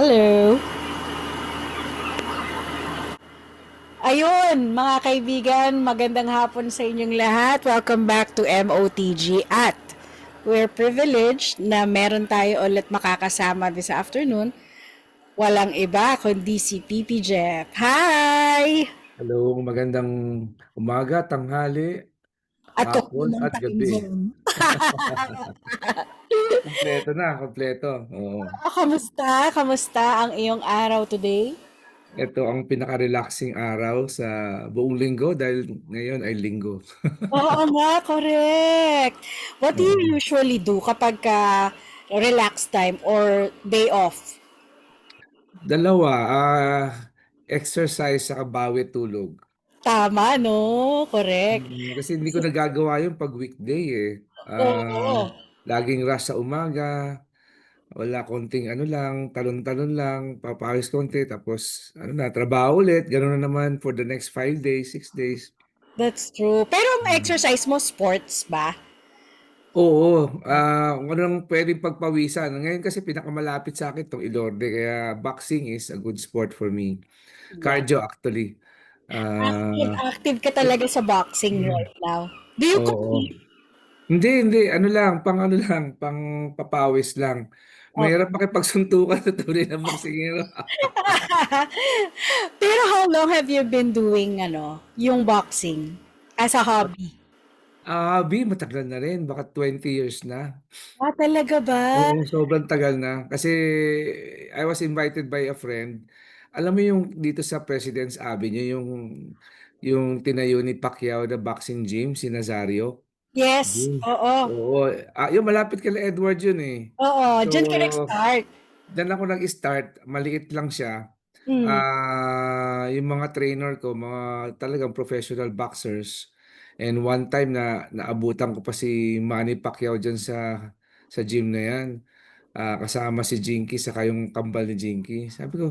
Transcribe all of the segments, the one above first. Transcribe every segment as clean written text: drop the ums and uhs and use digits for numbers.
Hello. Ayun, mga kaibigan, magandang hapon sa inyong lahat. Welcome back to MOTG at we're privileged na meron tayo ulit makakasama this afternoon. Walang iba kundi si Pipi Jeff. Hi! Hello, magandang umaga, tanghali, At kung hapon anong at time gabi. zone. Kompleto na, kompleto. Oo. Kamusta? Kamusta ang iyong araw today? Ito ang pinaka-relaxing araw sa buong linggo dahil ngayon ay linggo. Oo nga, correct. What do you Oo. usually do kapag relax time or day off? Dalawa, exercise sa bawi tulog. Tama, no? Correct. Kasi hindi ko nagagawa yun pag weekday eh. Oo. Laging rush sa umaga, wala konting ano lang, talon-talon lang, papawis konti, tapos ano na, trabaho ulit, gano'n na naman for the next 5 days, 6 days. That's true. Pero ang Hmm. exercise mo, sports ba? Oo, kung ano lang puwedeng pagpawisan. Ngayon kasi pinakamalapit sa'kin 'tong Ilorde kaya boxing is a good sport for me. Yeah. Cardio actually. Active, Ah, active ka talaga sa boxing hmm, right now. Do you oo. compete? Hindi, ano lang, pang papawis lang. Okay. Mahirap makipagsuntukan sa tunay na boksingero. Pero how long have you been doing yung boxing as a hobby? Matagal na rin, baka 20 years na. Ah, talaga ba? Oo, sobrang tagal na. Kasi I was invited by a friend. Alam mo yung dito sa President's Avenue, yung tinayo ni Pacquiao na boxing gym, si Nazario. Yes. Yun. Oo. Oo, yung malapit kila Edward yun eh. Oo. So, Diyan ka nag-start. diyan ako nag-start, maliit lang siya. Mm. Yung mga trainer ko, mga talagang professional boxers. And one time na naabutan ko pa si Manny Pacquiao diyan sa gym na 'yan. Kasama si Jinky saka yung kambal ni Jinky. Sabi ko,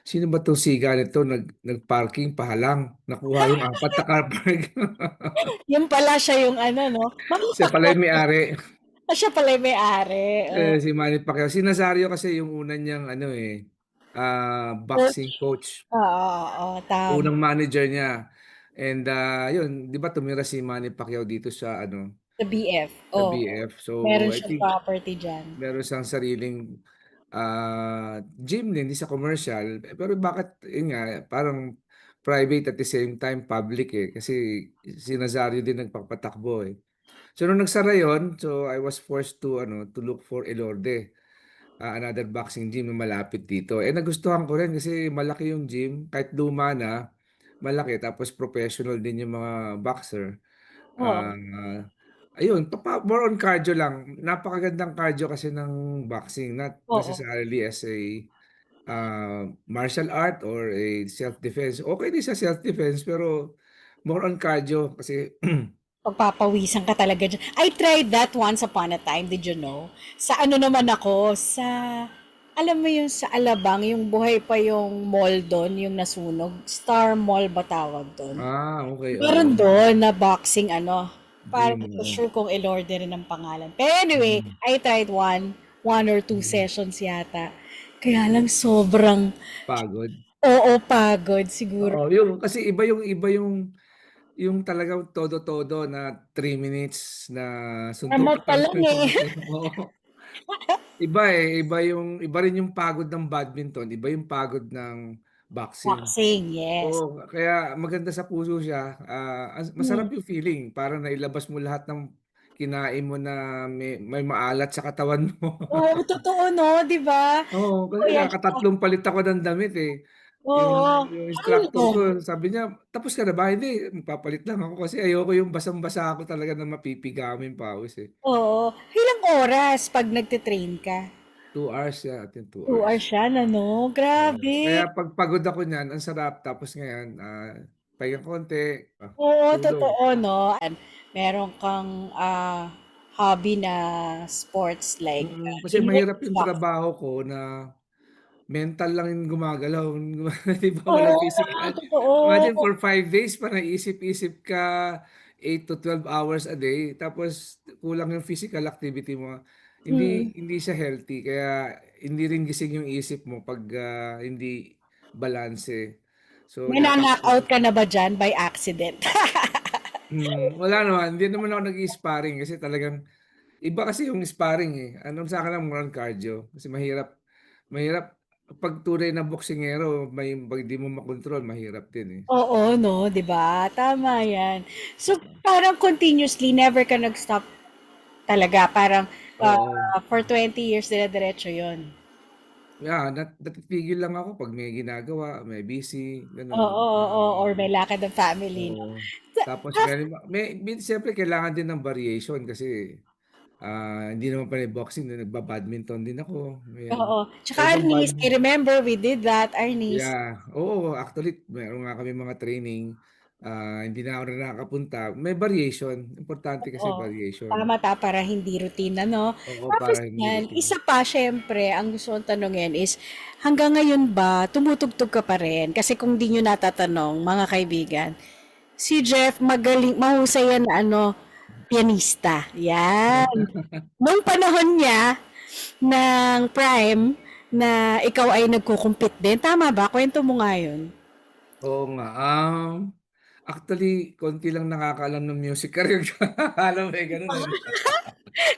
"Sino ba 'tong siga nito nag-parking pahalang, nakuha yung apat na car park." Yun pala siya yung ano, no? Manny Siya pala yung Pacquiao. may-ari. Siya pala yung may-ari. Si Manny Pacquiao. Si Nazario kasi yung una niyang ano, Coach. boxing coach. Oo, oo, tama. Unang manager niya. And, yun, 'di ba tumira si Manny Pacquiao dito sa ano, Sa BF. sa Oo. BF. So, Meron I siyang think property dyan. meron siyang sariling, gym din, hindi siya commercial. Pero bakit yun nga, parang private at the same time public, eh, kasi si Nazario din nagpapatakbo, eh. So, nung nagsara yun, so I was forced to ano, to look for Elorde, another boxing gym na malapit dito. Eh, nagustuhan ko rin kasi malaki yung gym, kahit luma na, malaki tapos professional din yung mga boxer. Oo. Ayun more on cardio lang. Napakagandang cardio kasi ng boxing, not Oo. necessarily as a, martial art or a self-defense. Okey din sa self-defense pero more on cardio kasi Pagpapawisan ka talaga dyan. I tried that once upon a time, did you know? Sa ano naman ako, alam mo yung sa Alabang, yung buhay pa yung mall doon, yung nasunog. Star Mall ba tawag doon? okey, oo. Meron doon na boxing parang Gym, hindi ko oo. sure kung in-order rin ang pangalan. Pero anyway, Mm, I tried one or two mm. sessions yata. Kaya lang sobrang, Pagod. oo, pagod siguro. Oo, yung kasi yung talagang todo-todo na 3 minutes na Normal suntukan pa ka lang ng eh. konti, oo. Iba rin yung pagod ng badminton, iba yung pagod ng boxing. Boxing, yes. Oo, kaya maganda sa puso siya, Hmm. masarap yung feeling parang nailabas mo lahat ng kinain mo na may maalat sa katawan mo. Oo, totoo 'no, 'di ba? Oo, kasi Kaya siya, nakatatlong palit ako ng damit, eh. oo. Yung instructor Ano? ko sabi niya, "Tapos ka na ba?" "Hindi, magpapalit lang ako." Kasi ayoko yung basang-basa ako talaga na mapipiga mo yung pawis, eh. Oo. Ilang oras 'pag nagte-train ka? 2 hours siya, I think 2 hours hours. siya ano? Oo, kaya Grabe. 'pag pagod ako niyan ang sarap tapos ngayon, pahinga konti, Oo, tulog. totoo 'no. Meron kang, hobby na sports like, Kasi yun nga, mahirap yung boxing. trabaho ko na mental lang yung gumagalaw, 'di ba walang Oo nga, physical. Imagine totoo. for 5 days parang isip-isip ka 8 to 12 hours a day tapos kulang yung physical activity mo. Mm. hindi siya healthy kaya hindi rin gising yung isip mo 'pag, hindi balanse. So, May na-knockout ka na ba diyan by accident? wala naman, hindi naman ako nag-i-sparring kasi talagang iba kasi yung sparring, eh. Ang sa'kin lang more on cardio kasi mahirap mahirap 'pag tunay na boksingero 'pag di mo makontrol mahirap din, eh. Oo 'no, 'di ba? Tama 'yan. So, parang continuously never ka nag-stop talaga, parang, Oo. for 20 years dire-diretso 'yun? Yeah, natitigil lang ako 'pag may ginagawa, may busy, Oo, gano'n. oo, or may lakad ng family 'no? Oo. Sa Tapos af siyempre kailangan din ng variation kasi, hindi naman panay boxing na nagba-badminton din ako, ayan. Oo, tsaka Although Arnis, I remember we did that, Arnis. yeah, oo, actually meron nga kaming mga training, hindi na ako na nakakapunta. May variation, importante kasi Oo, variation. tama para hindi routine ano. Oo, Tapos para hindi yan, routine. isa pa siyempre, ang gusto kong tanungin is, hanggang ngayon ba tumutugtog ka pa rin? Kasi kung di nyo natatanong, mga kaibigan, si Jeff magaling, mahusay yan na pianista. Yan. Nung panahon niya ng prime na ikaw ay nagkukumpit din, tama ba? Kwento mo nga yun. Oo nga, actually konti lang nakakaalam ng music career ko. Alam mo, gano'n, eh, 'no?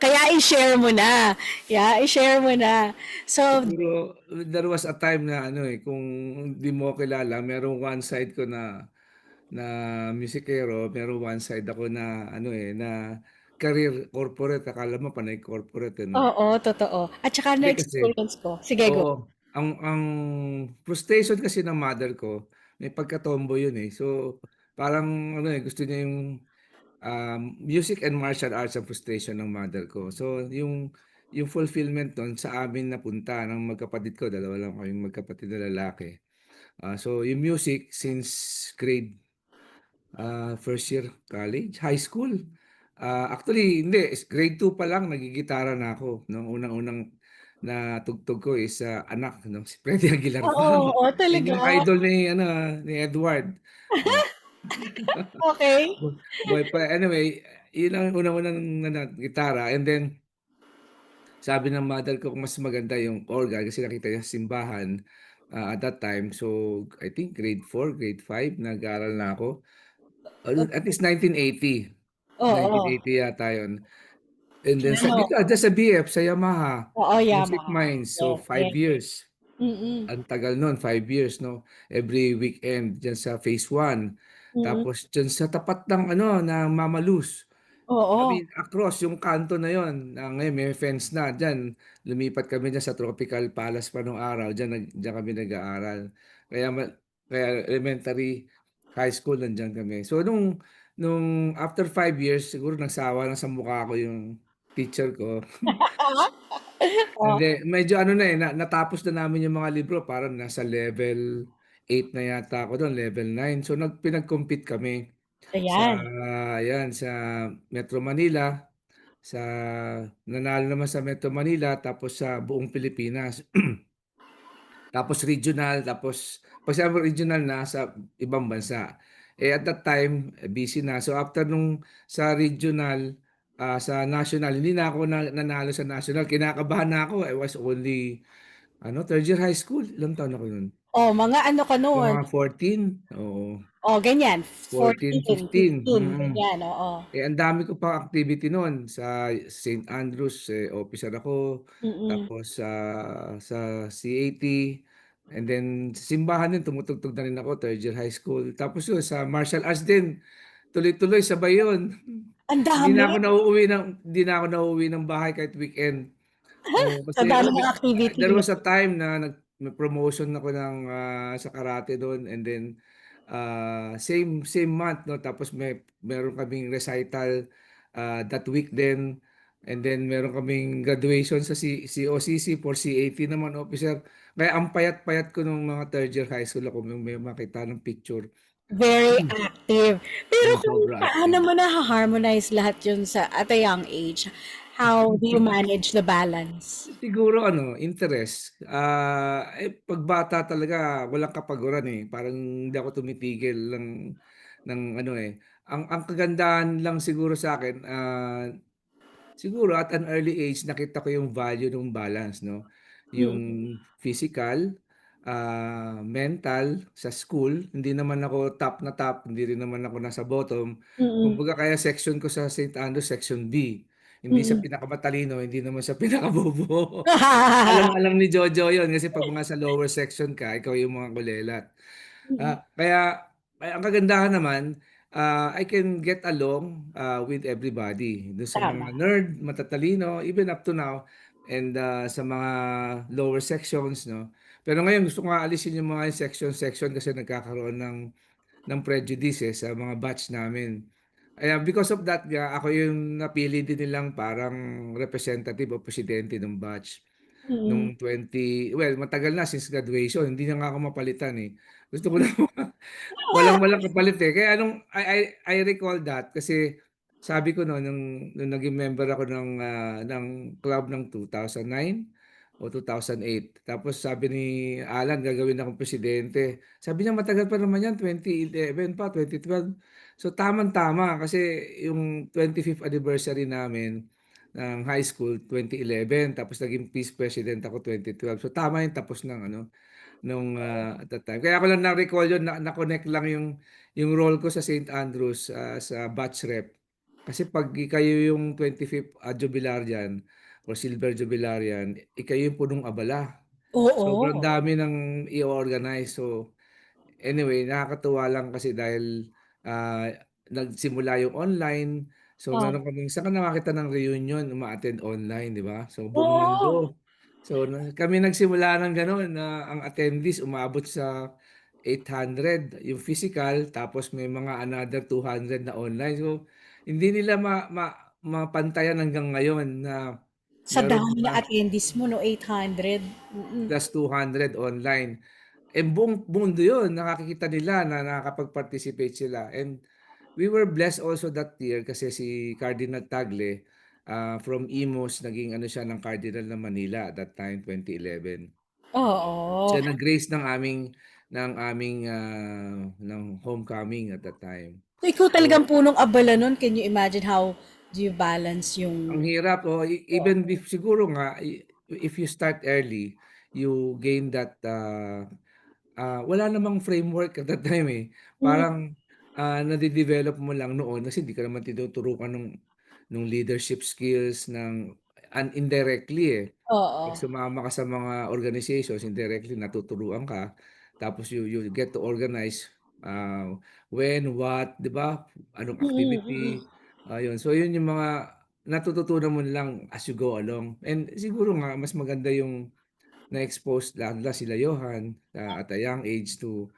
Kaya i-share mo na. Yeah, i-share mo na. So, Siguro there was a time na ano, eh, kung di mo ako kilala merong one side ko na musikero, merong one side ako na ano, eh, na career corporate. Akala mo panay corporate, eh, 'no? oo, totoo. At saka Hindi kasi na-experience ko. Sige, go. oo, ang frustration kasi ng mother ko may pagka-tomboy yun, eh. So, parang ano, eh, gusto niya yung, music and martial arts ang frustration ng mother ko. So, yung fulfillment nun sa amin napunta ng magkapatid ko, dalawa lang kaming magkapatid na lalaki. So yung music since grade, first year college, high school. Actually hindi, grade 2 pa lang naggigitara na ako. Nung unang-unang natugtog ko is, Anak 'no, si Freddie Aguilar Oo, pa. oo, Yun talaga. yung idol ni ano, ni Edward. Oh, Okay. boy pa anyway, yun ang unang-unang gitara and then sabi ng mother ko mas maganda yung organ kasi nakita niya sa simbahan, at that time. So, I think grade 4 grade 5 nag-aaral na ako. At least 1980. Oo. 1980 yata yun. And then sa Ano? dito, diyan sa BF, sa Yamaha, Oo, Music Yamaha. Minds. So, Yes, 5 years. mm, Ang tagal nun, 5 years 'no. Every weekend diyan sa Phase 1. mm. Tapos diyan sa tapat ng ano, ng Mama Luz. I Oo. mean, across yung kanto na yon, ngayon may fence na diyan. Lumipat kami diyan sa Tropical Palace pa nung araw, diyan kami nag-aaral. Kaya kaya elementary, high school nandiyan kami. So nung after 5 years siguro nagsawa na sa mukha ko yung teacher ko. Oh, Hindi, medyo ano na, eh, natapos na namin yung mga libro parang nasa level 8 na yata ako dun, level 9. So pinag-compete kami sa ayan. ayan, sa Metro Manila, sa nanalo naman sa Metro Manila tapos sa buong Pilipinas. Tapos regional, tapos 'pag sinabing regional na sa ibang bansa. Eh, at that time, busy na. So after nung sa regional, sa national hindi na ako nanalo sa national, kinakabahan na ako. I was only ano, 3rd year high school. Ilang taon ako nun? Oh, mga ano ka nun? Mga 14, oo. Oh, ganyan. 14, 14, 15, 15, ganyan, oo. Eh, ang dami ko pang activity no'n sa St. Andrews, eh, officer ako, Mm. tapos sa CAT, and then sa simbahan din tumutugtog na rin ako, 3rd year high school. Tapos yun sa martial arts din, tuloy-tuloy sabay yun. Ang dami. Hindi na ako nauuwi ng bahay kahit weekend. Oo, Sa kasi dami ano, ng activity, there 'no? was a time na promotion ako ng, sa karate dun and then, same same month 'no, tapos meron kaming recital, that week din and then meron kaming graduation sa COCC for CAT naman officer. Kaya ang payat-payat ko nung mga 3rd year high school ako kung may makita ng picture. Very active. Pero Oo, kung sobra paano active. mo naha-harmonize lahat yun at a young age? How do you manage the balance? Siguro ano, interest. 'Pag bata talaga walang kapaguran, eh, parang hindi ako tumitigil ng ano, eh. Ang kagandahan lang siguro sa'kin, Siguro at an early age nakita ko yung value ng balance 'no, yung Mm, physical, mental sa school. Hindi naman ako top na top, hindi rin naman ako nasa bottom. mm. Kumbaga kaya section ko sa St. Andrews section B. Hindi sa Mm. pinakamatalino, hindi naman sa pinakabobo. Alam ni Jojo yun kasi 'pag mga sa lower section ka, ikaw yung mga kulelat. Mm. Kaya ang kagandahan naman, I can get along, with everybody. Do'n sa mga Tama. nerd, matatalino, even up to now and, sa mga lower sections 'no. Pero ngayon gusto ko nga alisin yung mga section kasi nagkakaroon ng prejudice, sa mga batch namin. Kaya because of that nga, ako yung napili din nilang parang representative o presidente ng batch. Mm. Nung matagal na since graduation, hindi na nga ako mapalitan, eh. Gusto ko na walang kapalit, eh. Kaya I recall that kasi sabi ko nung naging member ako ng club ng 2009 o 2008. Tapos sabi ni Alan gagawin akong presidente. Sabi niya matagal pa naman 'yan, 2011 pa, 2012. So tamang-tama kasi yung 25th anniversary namin ng high school 2011 tapos naging peace president ako 2012. So tama yung tapos ng at that time. Kaya ko lang na-recall yun, na-connect lang yung role ko sa St. Andrews, sa batch rep. Kasi 'pag kayo yung 25th jubilar or silver jubilarian, kayo yung punong-abala. Sobrang Oo. dami ng i-o-organize. So, anyway, nakakatuwa lang kasi dahil, nagsimula yung online. So, Oh. meron kaming saan ka nakakita ng reunion, uma-attend online, 'di ba? So, buong Oo. mundo. So, kami nagsimula ng gano'n na ang attendees umabot sa 800 yung physical, tapos may mga another 200 na online. So, hindi nila mapantayan hanggang ngayon na Sa meron dami na pa attendees mo 'no, 800. Mm. plus 200 online. Buong mundo 'yun, nakikita nila na nakakapag-participate sila and we were blessed also that year kasi si Cardinal Tagle, from Imus naging ano siya ng Cardinal ng Manila that time 2011. Oo. Siya nag-grace ng homecoming at that time. So, ikaw So talagang punong abala nun. Can you imagine how do you balance ang yung hirap, o even siguro nga if you start early, you gain that, wala namang framework at that time, eh. hmm, Parang, nade-develop mo lang noon kasi hindi ka naman tinuturukan nung leadership skills indirectly, eh. 'Pag oo. sumama ka sa mga organizations, indirectly natuturuan ka. Tapos you get to organize, when, what, 'di ba? Anong Mm, mm. activity, yun. So yun yung mga natututunan mo lang as you go along. And siguro nga mas maganda yung na-expose lalo na sila Johan, at a young age to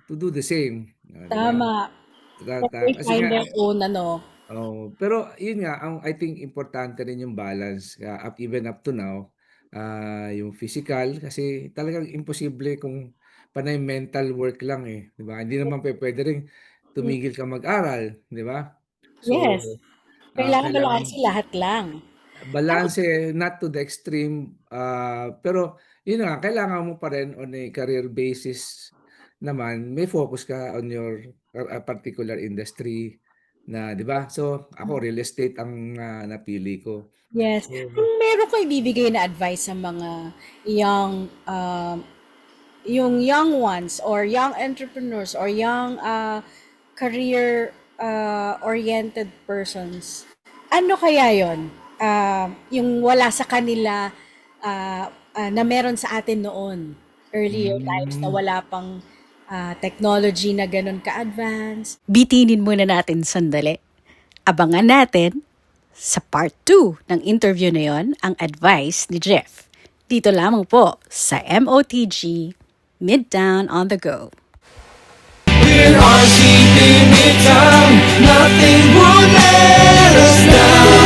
do the same, 'di ba? Tama. Let Ta they kasi find nga their own ano. Oo, pero yun nga ang I think importante rin yung balance, even up to now, yung physical kasi talagang imposible kung panay mental work lang, eh, 'di ba? Hindi naman pupuwede ring Hmm, tumigil ka mag-aral, 'di ba? So, yes. Kailangan balanse kailangan lahat lang. Tapos balanse, not to the extreme, pero yun na nga kailangan mo pa rin on a career basis naman may focus ka on your, particular industry na 'di ba? So, ako real estate ang, napili ko. yes. So Kung meron kang ibibigay na advice sa mga young, yung young ones or young entrepreneurs or young career oriented persons, ano kaya yon? Yung wala sa kanila na meron sa atin noon, earlier times na hmm. wala pang technology na ganun ka-advance. Bitinin muna natin sandali. Abangan natin sa part 2 ng interview na yon ang advice ni Jeff. Dito lamang po sa MOTG Midtown on the Go. In our sleeping midtown, nothing would let us down.